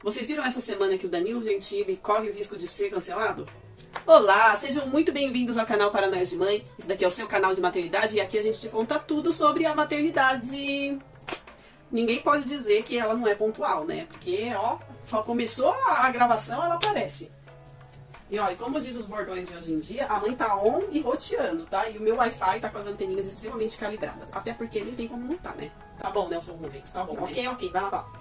Vocês viram essa semana que o Danilo Gentili corre o risco de ser cancelado? Olá, sejam muito bem-vindos ao canal Paranoias de Mãe. Esse daqui é o seu canal de maternidade e aqui a gente te conta tudo sobre a maternidade. Ninguém pode dizer que ela não é pontual, né? Porque, ó, só começou a gravação, ela aparece. E ó, como diz os bordões de hoje em dia, a mãe tá on e roteando, tá? E o meu Wi-Fi tá com as anteninhas extremamente calibradas. Até porque nem tem como não tá, né? Tá bom, Nelson Rubens, tá bom. Ok, vai lá.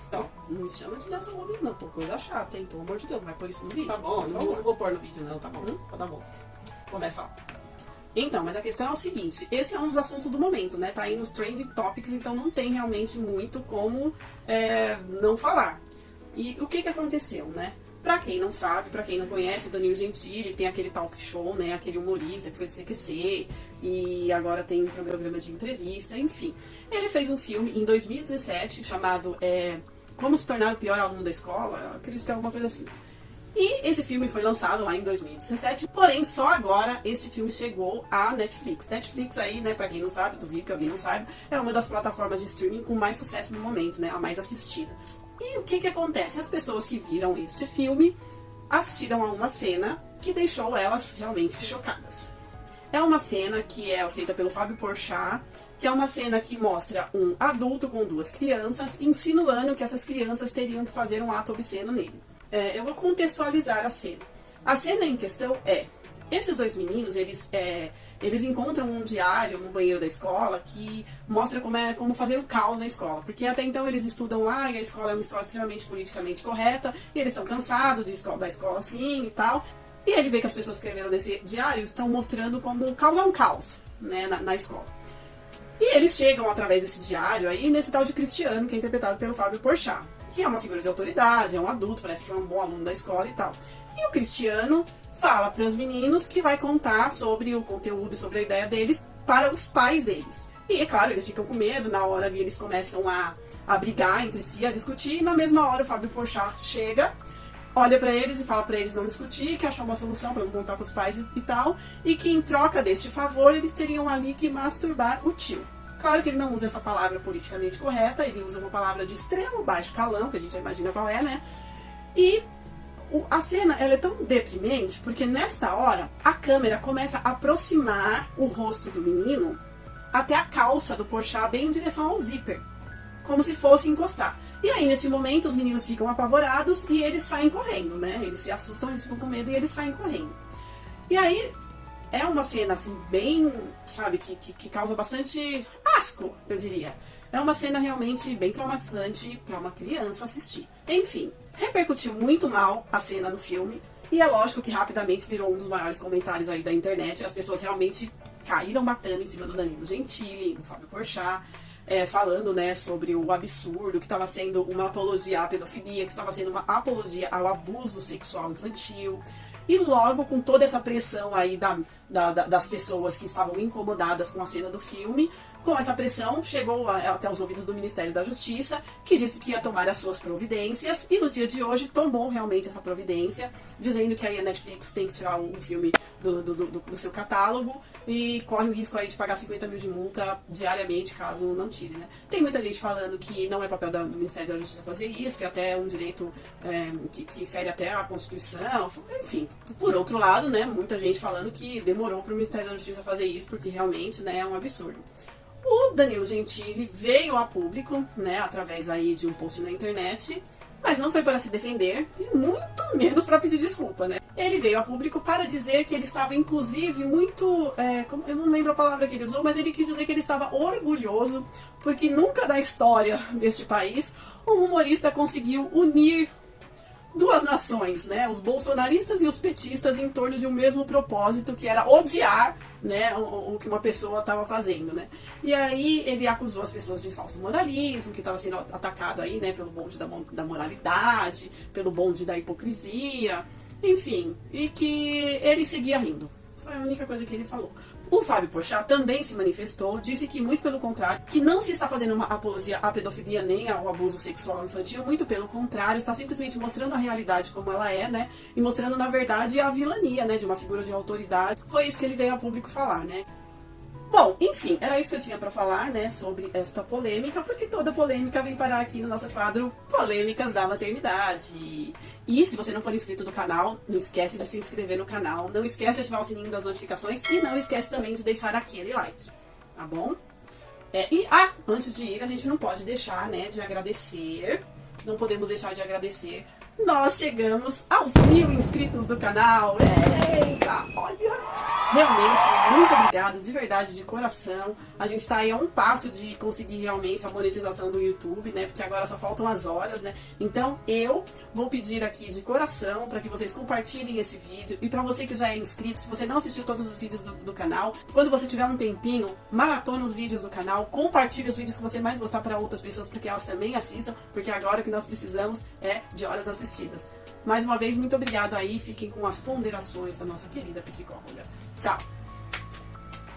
Então, não me chama de Nelson Rubens não, pô, coisa chata, hein? Pelo amor de Deus, não vai pôr isso no vídeo? Tá bom, não vou pôr no vídeo não, tá bom? Tá bom. Começa lá. Então, mas a questão é o seguinte, esse é um dos assuntos do momento, né? Tá aí nos trending topics, então não tem realmente muito como não falar. E o que aconteceu, né? Pra quem não sabe, pra quem não conhece, o Danilo Gentili tem aquele talk show, né? Aquele humorista que foi do CQC e agora tem um programa de entrevista, enfim. Ele fez um filme em 2017 chamado Como se tornar o pior aluno da escola, eu acredito que é alguma coisa assim. E esse filme foi lançado lá em 2017, porém só agora este filme chegou à Netflix. Netflix aí, né, pra quem não sabe, duvido que alguém não saiba, é uma das plataformas de streaming com mais sucesso no momento, né, a mais assistida. E o que acontece? As pessoas que viram este filme assistiram a uma cena que deixou elas realmente chocadas. É uma cena que é feita pelo Fábio Porchat, que é uma cena que mostra um adulto com duas crianças, insinuando que essas crianças teriam que fazer um ato obsceno nele. Eu vou contextualizar a cena. A cena em questão esses dois meninos, eles encontram um diário no banheiro da escola que mostra como fazer um caos na escola. Porque até então eles estudam lá e a escola é uma escola extremamente politicamente correta e eles estão cansados da escola assim e tal. E ele vê que as pessoas que escreveram nesse diário estão mostrando como causar um caos, né, na escola. E eles chegam através desse diário aí nesse tal de Cristiano, que é interpretado pelo Fábio Porchat, que é uma figura de autoridade, é um adulto, parece que foi um bom aluno da escola e tal. E o Cristiano fala para os meninos que vai contar sobre o conteúdo e sobre a ideia deles para os pais deles. E é claro, eles ficam com medo, na hora ali eles começam a brigar entre si, a discutir, e na mesma hora o Fábio Porchat chega, olha para eles e fala para eles não discutir, que achou uma solução para não contar para os pais e tal, e que em troca deste favor eles teriam ali que masturbar o tio. Claro que ele não usa essa palavra politicamente correta, ele usa uma palavra de extremo baixo calão, que a gente já imagina qual é, né? E a cena ela é tão deprimente, porque nesta hora a câmera começa a aproximar o rosto do menino até a calça do Porchat, bem em direção ao zíper, como se fosse encostar. E aí, nesse momento, os meninos ficam apavorados e eles saem correndo, né? Eles se assustam, eles ficam com medo e eles saem correndo. E aí, é uma cena, assim, bem, sabe, que causa bastante asco, eu diria. É uma cena realmente bem traumatizante para uma criança assistir. Enfim, repercutiu muito mal a cena no filme. E é lógico que rapidamente virou um dos maiores comentários aí da internet. As pessoas realmente caíram batendo em cima do Danilo Gentili, do Fábio Porchat. Falando, né, sobre o absurdo, que estava sendo uma apologia à pedofilia, que estava sendo uma apologia ao abuso sexual infantil. E logo, com toda essa pressão aí das pessoas que estavam incomodadas com a cena do filme, com essa pressão, chegou até os ouvidos do Ministério da Justiça, que disse que ia tomar as suas providências, e no dia de hoje tomou realmente essa providência, dizendo que aí a Netflix tem que tirar o filme do seu catálogo, e corre o risco aí de pagar 50 mil de multa diariamente, caso não tire, né? Tem muita gente falando que não é papel do Ministério da Justiça fazer isso, que é até um direito que fere até a Constituição, enfim. Por outro lado, né, muita gente falando que demorou para o Ministério da Justiça fazer isso, porque realmente, né, é um absurdo. O Danilo Gentili veio a público, né, através aí de um post na internet, mas não foi para se defender e muito menos para pedir desculpa, né? Ele veio a público para dizer que ele estava, inclusive, muito... eu não lembro a palavra que ele usou, mas ele quis dizer que ele estava orgulhoso, porque nunca na história deste país um humorista conseguiu unir duas nações, né, os bolsonaristas e os petistas em torno de um mesmo propósito, que era odiar, né, o que uma pessoa estava fazendo, né. E aí ele acusou as pessoas de falso moralismo, que estava sendo atacado aí, né, pelo bonde da moralidade, pelo bonde da hipocrisia, enfim, e que ele seguia rindo. Foi a única coisa que ele falou. O Fábio Porchat também se manifestou, disse que muito pelo contrário, que não se está fazendo uma apologia à pedofilia nem ao abuso sexual infantil, muito pelo contrário, está simplesmente mostrando a realidade como ela é, né, e mostrando na verdade a vilania, né, de uma figura de autoridade. Foi isso que ele veio a público falar, né. Bom, enfim, era isso que eu tinha pra falar, né, sobre esta polêmica, porque toda polêmica vem parar aqui no nosso quadro Polêmicas da Maternidade. E se você não for inscrito no canal, não esquece de se inscrever no canal, não esquece de ativar o sininho das notificações e não esquece também de deixar aquele like, tá bom? Antes de ir, a gente não pode deixar, né, de agradecer, não podemos deixar de agradecer. Nós chegamos aos 1000 inscritos do canal. Eita, olha! Realmente, muito obrigado, de verdade, de coração. A gente tá aí a um passo de conseguir realmente a monetização do YouTube, né? Porque agora só faltam as horas, né? Então, eu vou pedir aqui de coração para que vocês compartilhem esse vídeo. E para você que já é inscrito, se você não assistiu todos os vídeos do canal, quando você tiver um tempinho, maratona os vídeos do canal, compartilhe os vídeos que você mais gostar para outras pessoas, porque elas também assistam, porque agora o que nós precisamos é de horas assistidas. Mais uma vez, muito obrigado aí. Fiquem com as ponderações da nossa querida psicóloga. Tchau.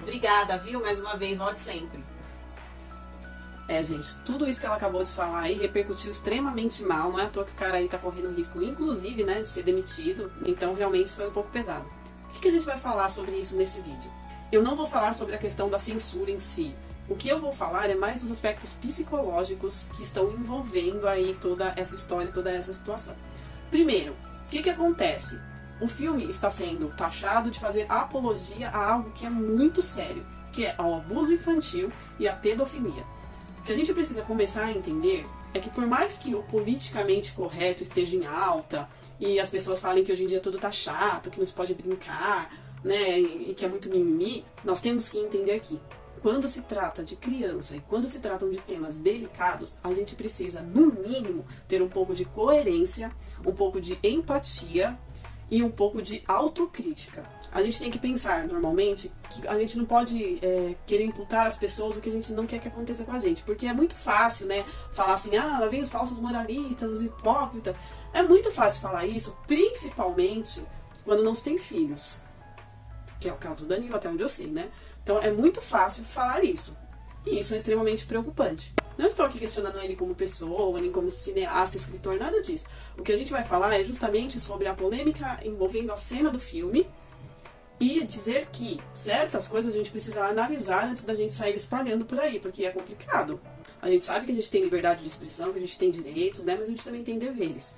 Obrigada, viu? Mais uma vez, volte sempre. Gente, tudo isso que ela acabou de falar aí repercutiu extremamente mal. Não é à toa que o cara aí tá correndo risco, inclusive, né, de ser demitido. Então, realmente foi um pouco pesado. O que a gente vai falar sobre isso nesse vídeo? Eu não vou falar sobre a questão da censura em si. O que eu vou falar é mais dos aspectos psicológicos que estão envolvendo aí toda essa história, toda essa situação. Primeiro, o que acontece? O filme está sendo taxado de fazer apologia a algo que é muito sério, que é ao abuso infantil e à pedofilia. O que a gente precisa começar a entender é que por mais que o politicamente correto esteja em alta e as pessoas falem que hoje em dia tudo tá chato, que não se pode brincar, né, e que é muito mimimi, nós temos que entender que quando se trata de criança e quando se tratam de temas delicados, a gente precisa, no mínimo, ter um pouco de coerência, um pouco de empatia e um pouco de autocrítica. A gente tem que pensar, normalmente, que a gente não pode querer imputar às pessoas o que a gente não quer que aconteça com a gente. Porque é muito fácil, né, falar assim, lá vem os falsos moralistas, os hipócritas. É muito fácil falar isso, principalmente quando não se tem filhos. Que é o caso do Danilo, até onde eu sei, né? Então é muito fácil falar isso. E isso é extremamente preocupante. Não estou aqui questionando ele como pessoa, nem como cineasta, escritor, nada disso. O que a gente vai falar é justamente sobre a polêmica envolvendo a cena do filme e dizer que certas coisas a gente precisa analisar antes da gente sair espalhando por aí, porque é complicado. A gente sabe que a gente tem liberdade de expressão, que a gente tem direitos, né? Mas a gente também tem deveres.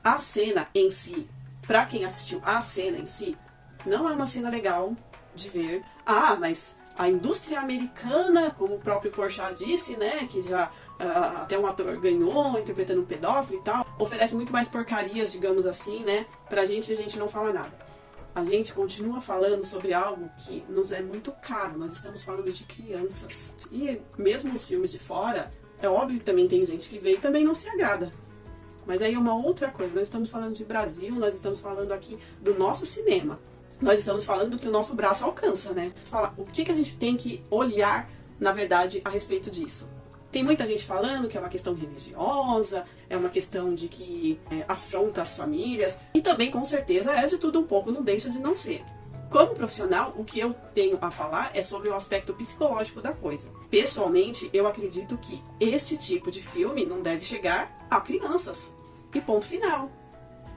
A cena em si, pra quem assistiu a cena em si, não é uma cena legal de ver. Mas a indústria americana, como o próprio Porchat disse, né, que já até um ator ganhou interpretando um pedófilo e tal, oferece muito mais porcarias, digamos assim, né, a gente não fala nada. A gente continua falando sobre algo que nos é muito caro, nós estamos falando de crianças. E mesmo os filmes de fora, é óbvio que também tem gente que vê e também não se agrada. Mas aí é uma outra coisa, nós estamos falando de Brasil, nós estamos falando aqui do nosso cinema. Nós estamos falando do que o nosso braço alcança, né? O que a gente tem que olhar, na verdade, a respeito disso? Tem muita gente falando que é uma questão religiosa, é uma questão de que afronta as famílias, e também, com certeza, é de tudo um pouco, não deixa de não ser. Como profissional, o que eu tenho a falar é sobre o aspecto psicológico da coisa. Pessoalmente, eu acredito que este tipo de filme não deve chegar a crianças. E ponto final.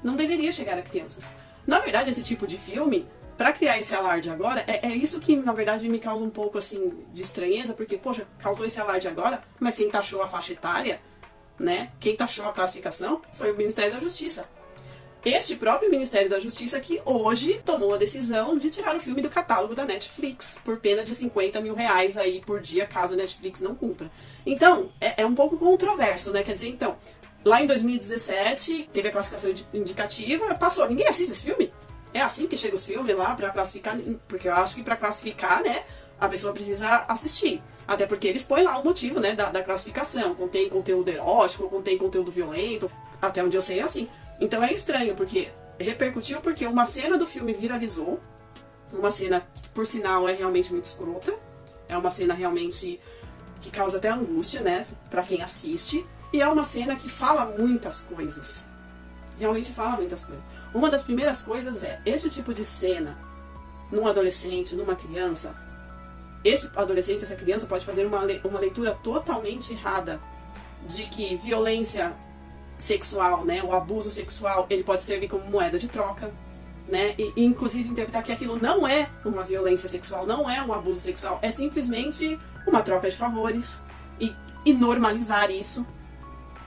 Não deveria chegar a crianças. Na verdade, esse tipo de filme, pra criar esse alarde agora, é isso que, na verdade, me causa um pouco, assim, de estranheza, porque, poxa, causou esse alarde agora, mas quem taxou a faixa etária, né, quem taxou a classificação foi o Ministério da Justiça. Este próprio Ministério da Justiça que hoje tomou a decisão de tirar o filme do catálogo da Netflix, por pena de 50 mil reais aí por dia, caso a Netflix não cumpra. Então, é um pouco controverso, né, quer dizer, então... Lá em 2017, teve a classificação indicativa, passou. Ninguém assiste esse filme? É assim que chega os filmes lá pra classificar, porque eu acho que pra classificar, né, a pessoa precisa assistir. Até porque eles põem lá o motivo, né, da classificação. Contém conteúdo erótico, contém conteúdo violento, até onde eu sei é assim. Então é estranho, porque repercutiu porque uma cena do filme viralizou, uma cena que, por sinal, é realmente muito escrota, é uma cena realmente que causa até angústia, né, pra quem assiste. E é uma cena que fala muitas coisas. Realmente fala muitas coisas. Uma das primeiras coisas é, esse tipo de cena, num adolescente, numa criança, esse adolescente, essa criança pode fazer uma leitura totalmente errada de que violência sexual, né, o abuso sexual, ele pode servir como moeda de troca. né? E inclusive interpretar que aquilo não é uma violência sexual, não é um abuso sexual, é simplesmente uma troca de favores e normalizar isso.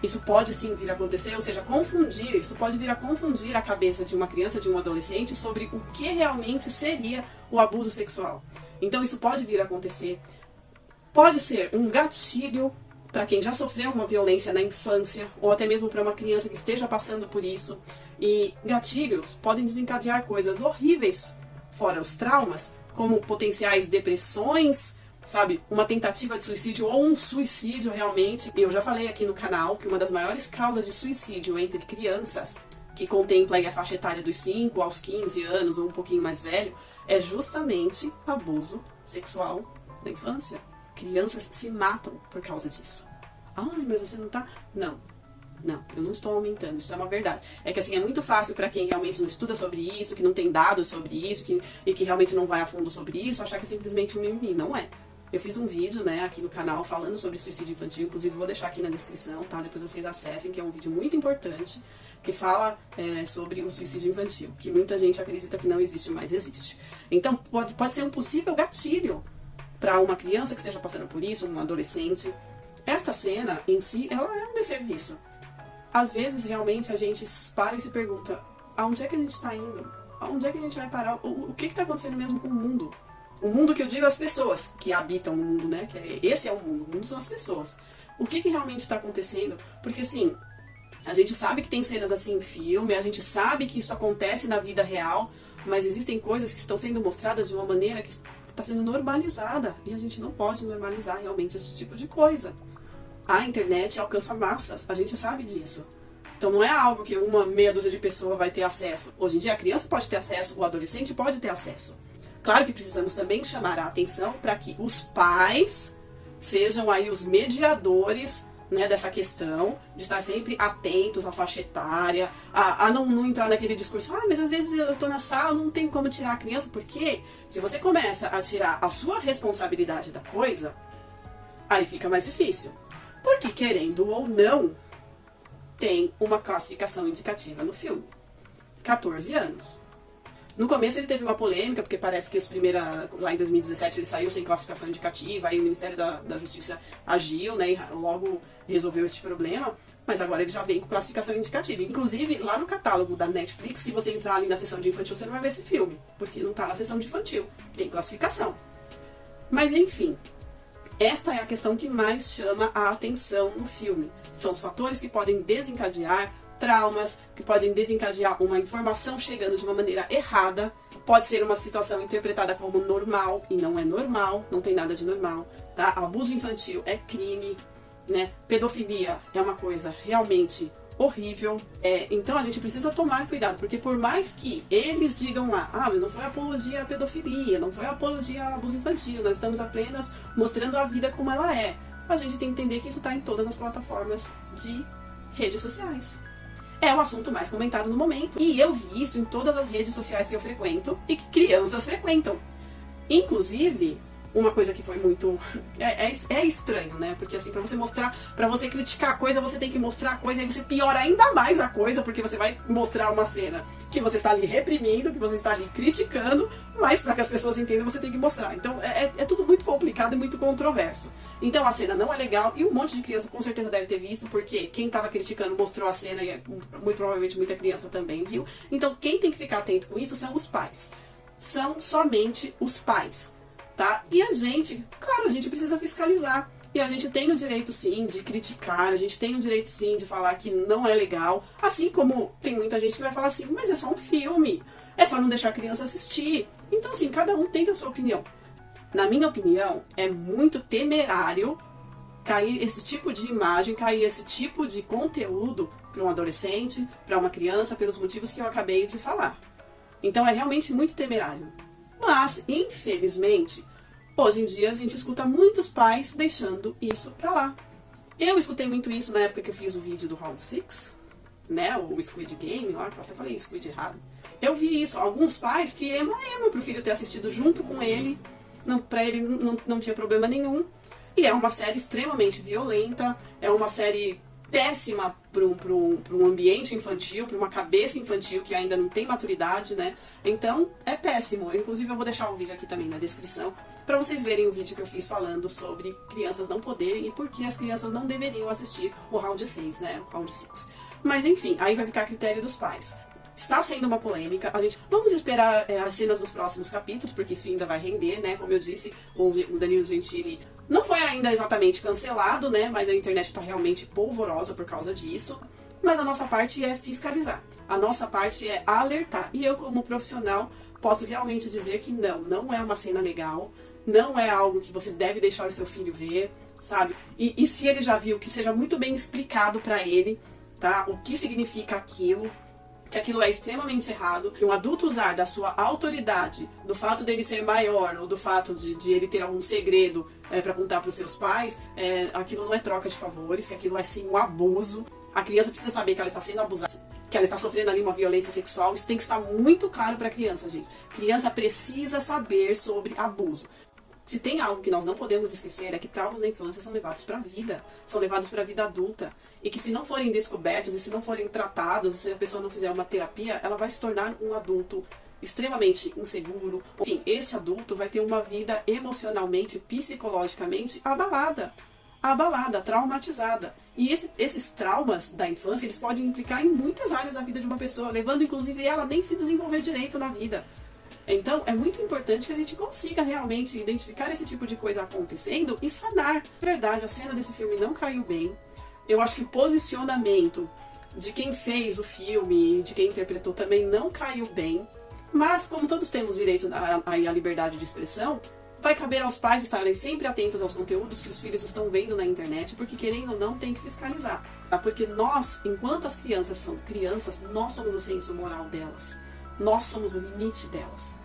Isso pode sim vir a acontecer, ou seja, confundir, isso pode vir a confundir a cabeça de uma criança, de um adolescente, sobre o que realmente seria o abuso sexual. Então isso pode vir a acontecer. Pode ser um gatilho para quem já sofreu uma violência na infância, ou até mesmo para uma criança que esteja passando por isso. E gatilhos podem desencadear coisas horríveis, fora os traumas, como potenciais depressões, sabe, uma tentativa de suicídio ou um suicídio realmente. Eu já falei aqui no canal que uma das maiores causas de suicídio entre crianças, que contempla aí a faixa etária dos 5 aos 15 anos ou um pouquinho mais velho, é justamente abuso sexual na infância. Crianças se matam por causa disso. Ai, mas você não tá... Não, eu não estou aumentando, isso é uma verdade. É que assim, é muito fácil para quem realmente não estuda sobre isso, que não tem dados sobre isso, e que realmente não vai a fundo sobre isso, achar que é simplesmente um mimimi. Não é. Eu fiz um vídeo, né, aqui no canal falando sobre suicídio infantil, inclusive vou deixar aqui na descrição, tá? Depois vocês acessem, que é um vídeo muito importante, que fala sobre o suicídio infantil, que muita gente acredita que não existe, mas existe. Então, pode ser um possível gatilho para uma criança que esteja passando por isso, um adolescente. Esta cena, em si, ela é um desserviço. Às vezes, realmente, a gente para e se pergunta, aonde é que a gente está indo? Aonde é que a gente vai parar? O que está acontecendo mesmo com o mundo? O mundo que eu digo as pessoas que habitam no mundo, né? Esse é o mundo são as pessoas. O que realmente está acontecendo? Porque assim, a gente sabe que tem cenas assim em filme, a gente sabe que isso acontece na vida real, mas existem coisas que estão sendo mostradas de uma maneira que está sendo normalizada, e a gente não pode normalizar realmente esse tipo de coisa. A internet alcança massas, a gente sabe disso. Então não é algo que uma meia dúzia de pessoas vai ter acesso. Hoje em dia a criança pode ter acesso, o adolescente pode ter acesso. Claro que precisamos também chamar a atenção para que os pais sejam aí os mediadores, né, dessa questão, de estar sempre atentos à faixa etária, a não entrar naquele discurso, mas às vezes eu tô na sala, não tem como tirar a criança, porque se você começa a tirar a sua responsabilidade da coisa, aí fica mais difícil. Porque, querendo ou não, tem uma classificação indicativa no filme. 14 anos. No começo ele teve uma polêmica, porque parece que lá em 2017 ele saiu sem classificação indicativa, aí o Ministério da Justiça agiu, né, e logo resolveu esse problema, mas agora ele já vem com classificação indicativa. Inclusive, lá no catálogo da Netflix, se você entrar ali na seção de infantil, você não vai ver esse filme, porque não tá na seção de infantil, tem classificação. Mas enfim, esta é a questão que mais chama a atenção no filme. São os fatores que podem desencadear traumas, que podem desencadear uma informação chegando de uma maneira errada. Pode ser uma situação interpretada como normal, e não é normal, não tem nada de normal, tá? Abuso infantil é crime, né? Pedofilia é uma coisa realmente horrível. Então a gente precisa tomar cuidado, porque por mais que eles digam lá, não foi apologia à pedofilia, não foi apologia ao abuso infantil, nós estamos apenas mostrando a vida como ela é, a gente tem que entender que isso está em todas as plataformas de redes sociais. É o assunto mais comentado no momento. E eu vi isso em todas as redes sociais que eu frequento e que crianças frequentam. Inclusive, uma coisa que foi muito... É estranho, né? Porque assim, pra você mostrar, pra você criticar a coisa, você tem que mostrar a coisa, e aí você piora ainda mais a coisa, porque você vai mostrar uma cena que você tá ali reprimindo, que você está ali criticando, mas pra que as pessoas entendam, você tem que mostrar. Então, é tudo muito complicado e muito controverso. Então, a cena não é legal, e um monte de criança com certeza deve ter visto, porque quem tava criticando mostrou a cena, e muito provavelmente muita criança também viu. Então, quem tem que ficar atento com isso são os pais. São somente os pais. Tá? E a gente, claro, a gente precisa fiscalizar. E a gente tem o direito sim de criticar, a gente tem o direito sim de falar que não é legal. Assim como tem muita gente que vai falar assim, mas é só um filme, é só não deixar a criança assistir. Então assim, cada um tem a sua opinião. Na minha opinião, é muito temerário cair esse tipo de imagem, cair esse tipo de conteúdo para um adolescente, para uma criança, pelos motivos que eu acabei de falar. Então é realmente muito temerário. Mas, infelizmente, hoje em dia a gente escuta muitos pais deixando isso pra lá. Eu escutei muito isso na época que eu fiz o vídeo do Round 6, né, o Squid Game, lá, que eu até falei Squid errado. Eu vi isso, alguns pais que ema pro filho ter assistido junto com ele, pra ele não tinha problema nenhum. E é uma série extremamente violenta, é uma série péssima para um ambiente infantil, para uma cabeça infantil que ainda não tem maturidade, né? Então, é péssimo. Inclusive, eu vou deixar o vídeo aqui também na descrição para vocês verem o vídeo que eu fiz falando sobre crianças não poderem e por que as crianças não deveriam assistir o round 6, né? O round 6. Mas, enfim, aí vai ficar a critério dos pais. Está sendo uma polêmica, vamos esperar as cenas dos próximos capítulos, porque isso ainda vai render, né? Como eu disse, o Danilo Gentili não foi ainda exatamente cancelado, né? Mas a internet está realmente polvorosa por causa disso. Mas a nossa parte é fiscalizar, a nossa parte é alertar. E eu, como profissional, posso realmente dizer que não é uma cena legal, não é algo que você deve deixar o seu filho ver, sabe? E se ele já viu, que seja muito bem explicado para ele, tá? O que significa aquilo, que aquilo é extremamente errado, que um adulto usar da sua autoridade, do fato dele ser maior, ou do fato de ele ter algum segredo para contar para os seus pais, aquilo não é troca de favores, que aquilo é sim um abuso. A criança precisa saber que ela está sendo abusada, que ela está sofrendo ali uma violência sexual. Isso tem que estar muito claro para a criança, gente. A criança precisa saber sobre abuso. Se tem algo que nós não podemos esquecer é que traumas da infância são levados para a vida, são levados para a vida adulta. E que se não forem descobertos e se não forem tratados, se a pessoa não fizer uma terapia, ela vai se tornar um adulto extremamente inseguro. Enfim, este adulto vai ter uma vida emocionalmente, psicologicamente abalada, traumatizada. E esses traumas da infância, eles podem implicar em muitas áreas da vida de uma pessoa, levando inclusive ela a nem se desenvolver direito na vida. Então, é muito importante que a gente consiga realmente identificar esse tipo de coisa acontecendo e sanar. Na verdade, a cena desse filme não caiu bem. Eu acho que o posicionamento de quem fez o filme, de quem interpretou também não caiu bem. Mas, como todos temos direito à liberdade de expressão, vai caber aos pais estarem sempre atentos aos conteúdos que os filhos estão vendo na internet, porque querendo ou não, tem que fiscalizar. Porque nós, enquanto as crianças são crianças, nós somos o senso moral delas. Nós somos o limite delas.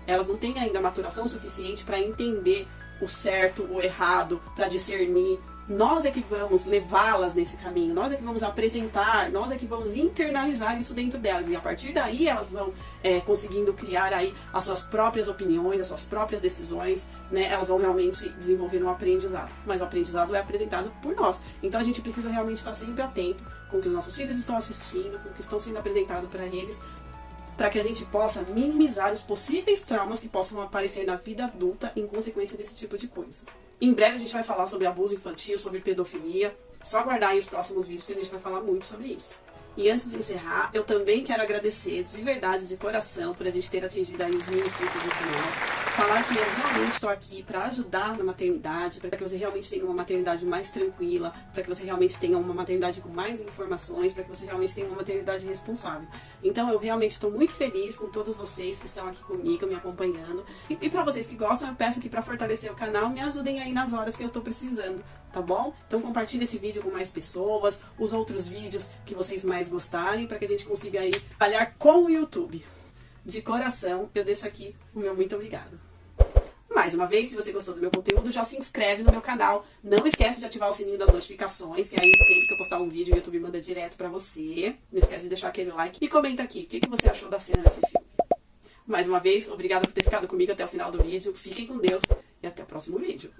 Elas não têm ainda maturação suficiente para entender o certo, o errado, para discernir. Nós é que vamos levá-las nesse caminho, nós é que vamos apresentar, nós é que vamos internalizar isso dentro delas. E a partir daí elas vão conseguindo criar aí as suas próprias opiniões, as suas próprias decisões, né? Elas vão realmente desenvolver um aprendizado. Mas o aprendizado é apresentado por nós. Então a gente precisa realmente estar sempre atento com o que os nossos filhos estão assistindo, com o que estão sendo apresentado para eles, para que a gente possa minimizar os possíveis traumas que possam aparecer na vida adulta em consequência desse tipo de coisa. Em breve a gente vai falar sobre abuso infantil, sobre pedofilia. Só aguardar aí os próximos vídeos que a gente vai falar muito sobre isso. E antes de encerrar, eu também quero agradecer de verdade, de coração, por a gente ter atingido aí os 1000 inscritos no canal. Falar que eu realmente estou aqui para ajudar na maternidade, para que você realmente tenha uma maternidade mais tranquila, para que você realmente tenha uma maternidade com mais informações, para que você realmente tenha uma maternidade responsável. Então eu realmente estou muito feliz com todos vocês que estão aqui comigo, me acompanhando. E para vocês que gostam, eu peço que para fortalecer o canal, me ajudem aí nas horas que eu estou precisando, tá bom? Então compartilhe esse vídeo com mais pessoas, os outros vídeos que vocês mais gostarem, para que a gente consiga aí trabalhar com o YouTube. De coração, eu deixo aqui o meu muito obrigado. Mais uma vez, se você gostou do meu conteúdo, já se inscreve no meu canal. Não esquece de ativar o sininho das notificações, que aí sempre que eu postar um vídeo, o YouTube manda direto pra você. Não esquece de deixar aquele like e comenta aqui o que você achou da cena desse filme. Mais uma vez, obrigada por ter ficado comigo até o final do vídeo. Fiquem com Deus e até o próximo vídeo.